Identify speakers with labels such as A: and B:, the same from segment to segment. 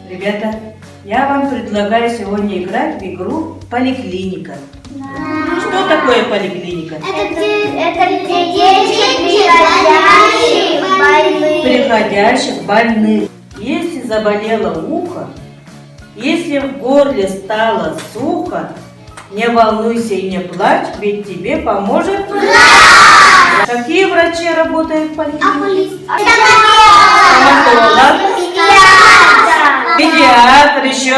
A: Ребята, я вам предлагаю сегодня играть в игру «Поликлиника». Что такое поликлиника?
B: Это где дети
A: Приходящих больных. Если заболело ухо, если в горле стало сухо, не волнуйся и не плачь, ведь тебе поможет врач. Какие врачи работают в поликлинике? Стоматолог, педиатр, еще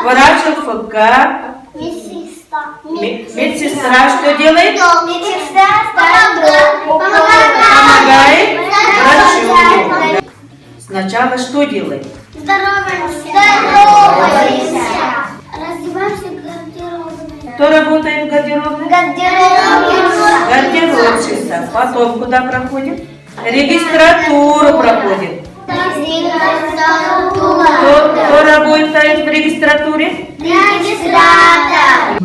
A: врач ЛФК, медсестра что делает? Помогает врачу. Сначала что делает?
B: Здороваемся. Раздеваемся гардеробной.
A: Кто работает в гардеробной? Гардеробщица. Потом куда проходит? Регистратуру проходит. Кто работает в регистратуре?
B: Регистратор.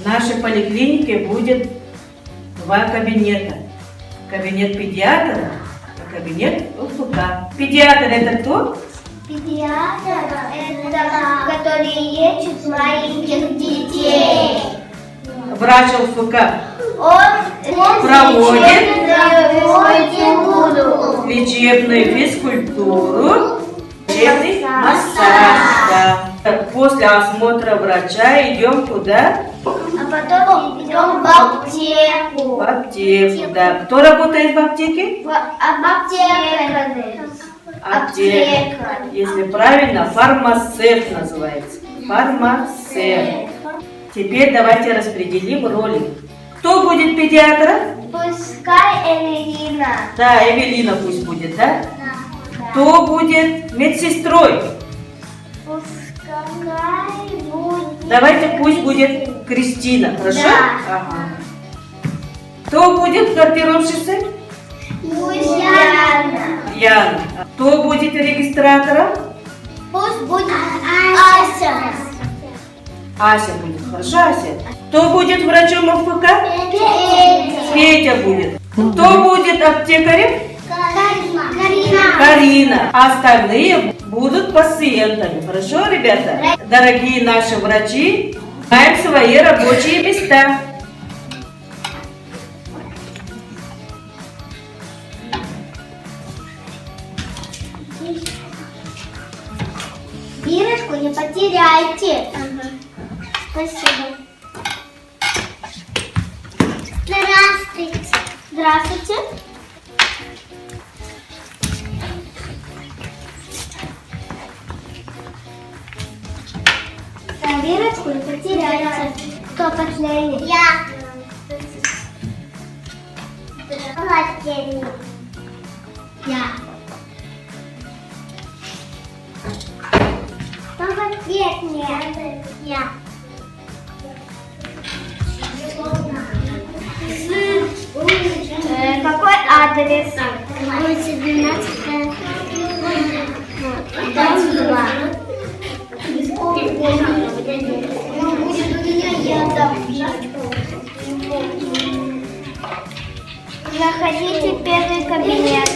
A: В нашей поликлинике будет два кабинета. Кабинет педиатра и кабинет ЛФК. Педиатр это кто?
B: Педиатр – это который лечит маленьких детей.
A: Врач ЛФК
B: Он
A: проводит
B: физкультуру.
A: лечебную физкультуру, лечебный массаж. Да. После осмотра врача идем куда?
B: А потом идем в аптеку.
A: В аптеку, да. Кто работает в аптеке? Аптека. Если правильно, фармацевт называется. Фармацевт. Теперь давайте распределим роли. Кто будет педиатром?
B: Пускай Эвелина.
A: Да, Эвелина пусть будет, да? Кто будет медсестрой?
B: Пускай будет.
A: Давайте пусть будет Кристина, хорошо?
B: Да.
A: Ага. Кто будет гардеробщицей?
B: Пусть Яна.
A: Яна. Кто будет регистратором?
B: Пусть будет Ася.
A: Ася будет, хорошо, Ася? Кто будет врачом ЛФК? Петя будет. Кто будет аптекарем? Карина. А остальные будут пациентами. Хорошо, ребята? Дорогие наши врачи, знаем свои рабочие места.
B: Бирочку не потеряйте. Спасибо. Здравствуйте. Здравствуйте. Бирочку не потеряйте. Кто последний? Я. Последний. Я. Последний. Я. Какой адрес? Улица 12. Дом 2. Заходите в первый кабинет.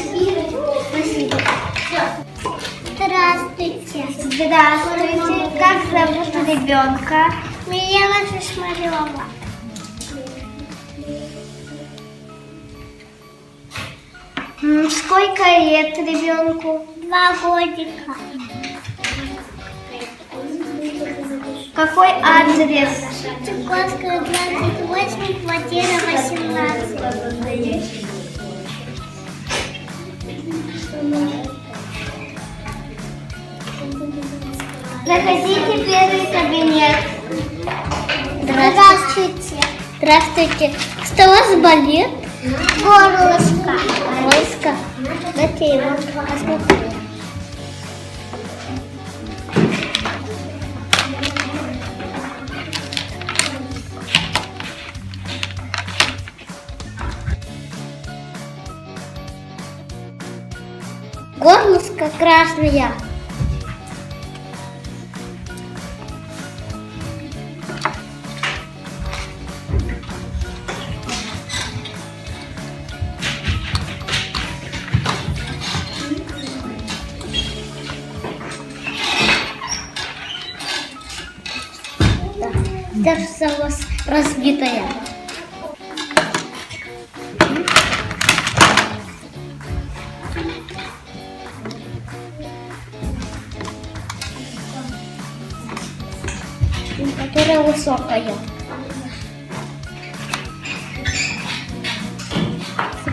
B: Спасибо. Здравствуйте. Здравствуйте. Как зовут ребенка? Меня ваша Шмарева. Сколько лет ребенку? 2 годика. Какой адрес? Чайковская, 28, квартира 18. Заходите в первый кабинет. Здравствуйте. Здравствуйте. Что у вас болит? Горлышко. Горлышко. Дайте его посмотреть. Горлышко красное. Даже волос разбитая. Которая высокая.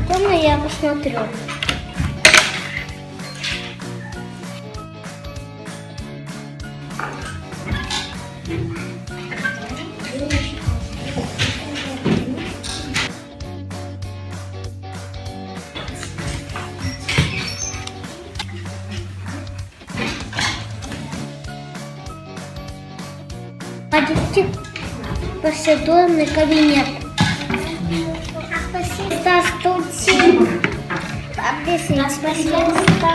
B: Потом я посмотрю. Пойдите в процедурный кабинет. Здравствуйте. Объясните, пожалуйста.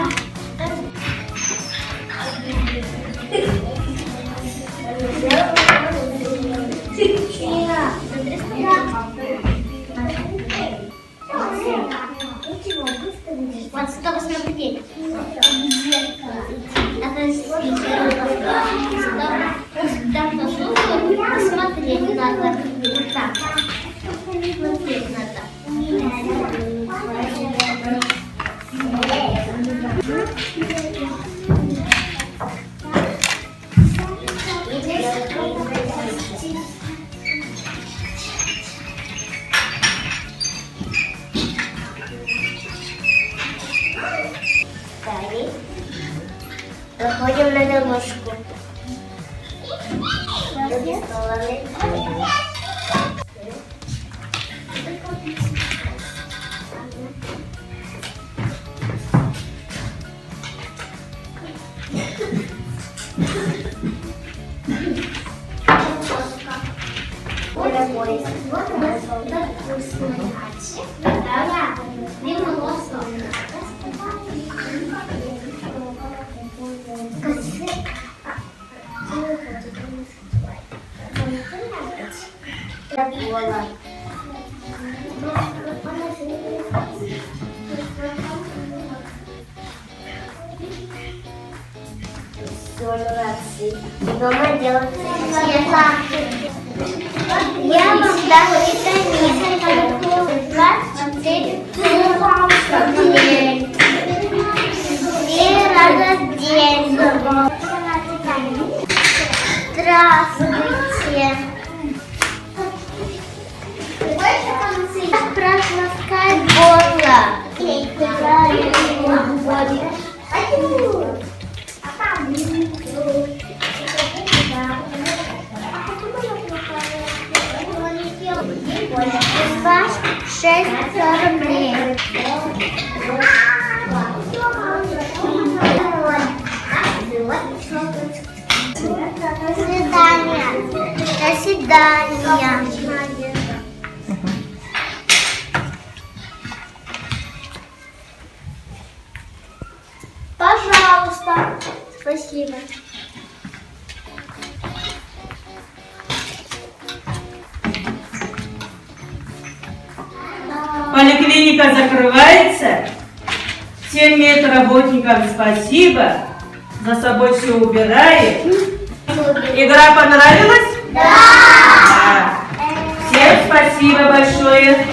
B: Вот сюда посмотреть. Смотреть надо. Так. Смотреть надо. Далее проходим на дорожку. Дома делать я вам дам витамин. Здравствуйте. Прополоскай горло. Ваш 6 рублей. До свидания. До свидания. Пожалуйста. Спасибо.
A: Поликлиника закрывается. Всем медработникам спасибо. За собой все убирает. Игра понравилась?
B: Да.
A: Всем спасибо большое.